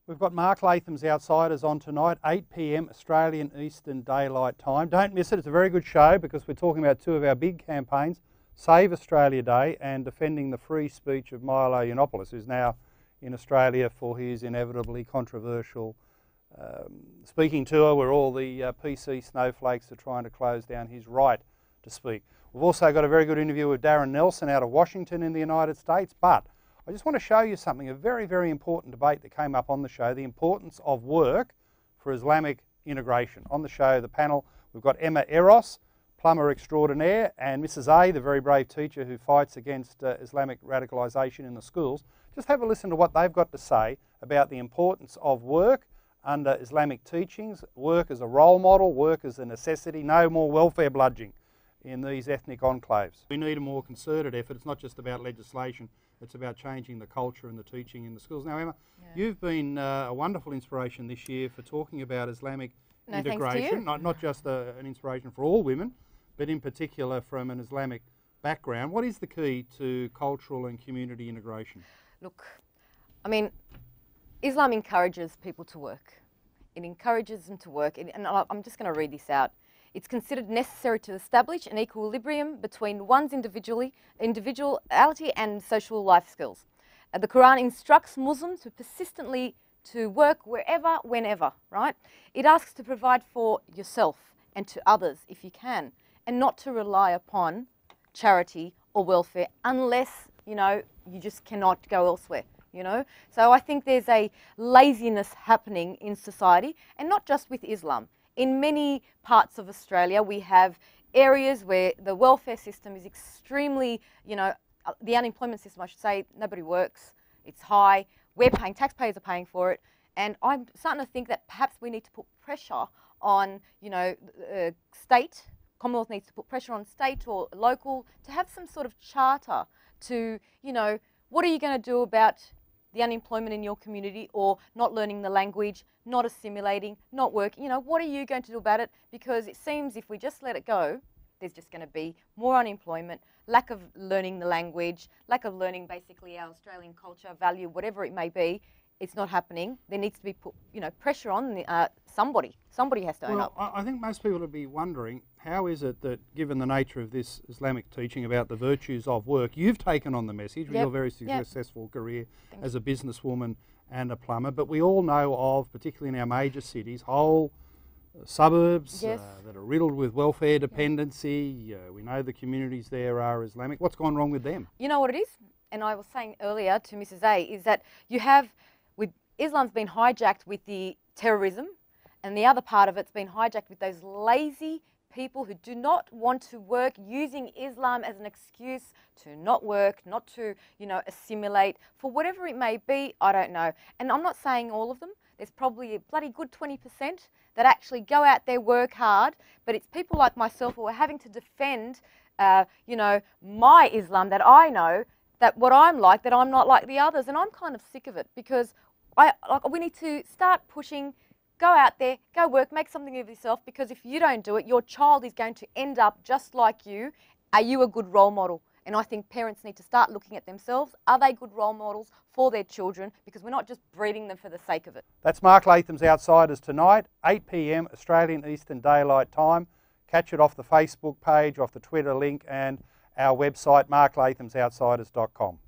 We've got Mark Latham's Outsiders on tonight, 8 p.m. Australian Eastern Daylight Time. Don't miss it. It's a very good show because we're talking about two of our big campaigns, Save Australia Day and defending the free speech of Milo Yiannopoulos, who's now in Australia for his inevitably controversial speaking tour where all the PC snowflakes are trying to close down his right to speak. We've also got a very good interview with Darren Nelson out of Washington in the United States, but I just want to show you something, a very, very important debate that came up on the show, the importance of work for Islamic integration. On the show, the panel, we've got Emma Eros, plumber extraordinaire, and Mrs. A, the very brave teacher who fights against Islamic radicalisation in the schools. Just have a listen to what they've got to say about the importance of work under Islamic teachings, work as a role model, work as a necessity, no more welfare bludgeoning in these ethnic enclaves. We need a more concerted effort. It's not just about legislation, it's about changing the culture and the teaching in the schools. Now, Emma, you've been a wonderful inspiration this year for talking about Islamic integration, not just an inspiration for all women, but in particular from an Islamic background. What is the key to cultural and community integration? Look, I mean, Islam encourages people to work. It encourages them to work, and I'm just going to read this out. It's considered necessary to establish an equilibrium between one's individuality and social life skills. The Quran instructs Muslims to persistently to work wherever, whenever, right? It asks to provide for yourself and to others if you can, and not to rely upon charity or welfare unless, you know, you just cannot go elsewhere. You know, so I think there's a laziness happening in society, and not just with Islam. In many parts of Australia, we have areas where the welfare system is extremely, you know, the unemployment system, I should say, nobody works, it's high, we're paying, taxpayers are paying for it, and I'm starting to think that perhaps we need to put pressure on, you know, state, Commonwealth needs to put pressure on state or local to have some sort of charter to, you know, what are you going to do about the unemployment in your community, or not learning the language, not assimilating, not working? You know, what are you going to do about it? Because it seems if we just let it go, there's just going to be more unemployment, lack of learning the language, lack of learning basically our Australian culture, value, whatever it may be. It's not happening. There needs to be put, you know, pressure on somebody. Somebody has to own up. I think most people would be wondering, how is it that, given the nature of this Islamic teaching about the virtues of work, you've taken on the message with your very successful career as a businesswoman and a plumber, but we all know of, particularly in our major cities, whole suburbs that are riddled with welfare dependency. We know the communities there are Islamic. What's gone wrong with them? You know what it is? And I was saying earlier to Mrs. A, is that you have, Islam's been hijacked with the terrorism, and the other part of it's been hijacked with those lazy people who do not want to work, using Islam as an excuse to not work, not to, you know, assimilate, for whatever it may be. I don't know. And I'm not saying all of them. There's probably a bloody good 20% that actually go out there, work hard, but it's people like myself who are having to defend, you know, my Islam that I know, that what I'm like, that I'm not like the others. And I'm kind of sick of it, because we need to start pushing, go out there, go work, make something of yourself, because if you don't do it, your child is going to end up just like you. Are you a good role model? And I think parents need to start looking at themselves. Are they good role models for their children? Because we're not just breeding them for the sake of it. That's Mark Latham's Outsiders tonight, 8 p.m. Australian Eastern Daylight Time. Catch it off the Facebook page, off the Twitter link, and our website, marklathamsoutsiders.com.